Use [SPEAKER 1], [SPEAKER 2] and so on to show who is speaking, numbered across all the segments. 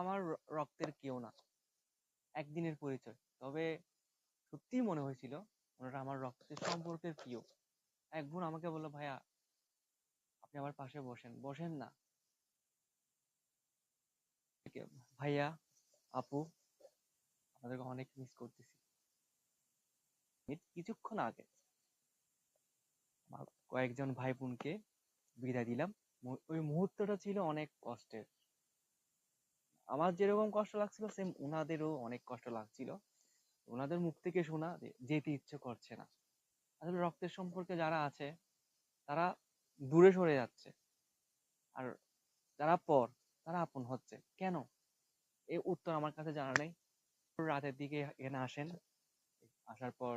[SPEAKER 1] আমার রক্তের কেউ না, একদিনের পরিচয়। তবে সত্যিই মনে হয়েছিল ওনারা আমার রক্তের সম্পর্কের কেউ। এক বোন আমাকে বললো, ভাইয়া আপনি আমার পাশে বসেন। বসেন না। ভাইয়া, আপু, আপনাদেরকে অনেক মিস করতেছি। কিছুক্ষণ আগে আমার কয়েকজন ভাই বোনকে বিদায় দিলাম। ওই মুহূর্তটা ছিল অনেক কষ্টের। আমার যেরকম কষ্ট লাগছিল সেম ওনাদেরও অনেক কষ্ট লাগছিল। ওনাদের মুখ থেকে শোনা যে যেতে ইচ্ছে করছে না। আসলে রক্তের সম্পর্কে যারা আছে তারা দূরে সরে যাচ্ছে, আর যারা পর তারা আপন হচ্ছে কেন? এই উত্তর আমার কাছে জানা নেই। রাতের দিকে এখানে আসেন, আসার পর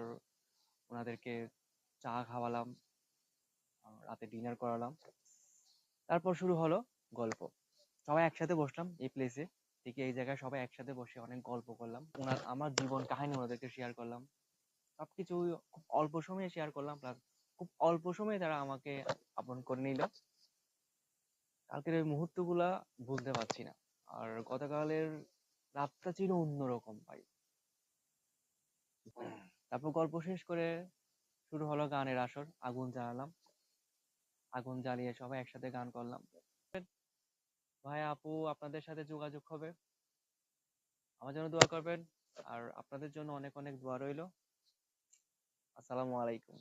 [SPEAKER 1] ওনাদেরকে চা খাওয়ালাম, রাতে ডিনার করালাম। তারপর শুরু হলো গল্প। সবাই একসাথে বসলাম এই প্লেসে, ঠিক এই জায়গায় সবাই একসাথে বসে অনেক গল্প করলাম। আমার জীবন কাহিনী ওনাদেরকে শেয়ার করলাম। সবকিছু খুব অল্প সময়ে শেয়ার করলাম, প্লাস খুব অল্প সময়ে তারা আমাকে আপন করে নিল। কালকের ওই মুহূর্ত গুলা ভুলতে পারছি না। আর গতকালের রাতটা ছিল অন্যরকম ভাই। তারপর গল্প শেষ করে শুরু হলো গানের আসর। আগুন জ্বালালাম, আগুন জ্বালিয়ে সবাই একসাথে গান করলাম। ভাই আপু আপনাদের সাথে যোগাযোগ হবে, আমার জন্য দোয়া করবেন। আর আপনাদের জন্য অনেক অনেক দোয়া রইলো। আসসালামু আলাইকুম।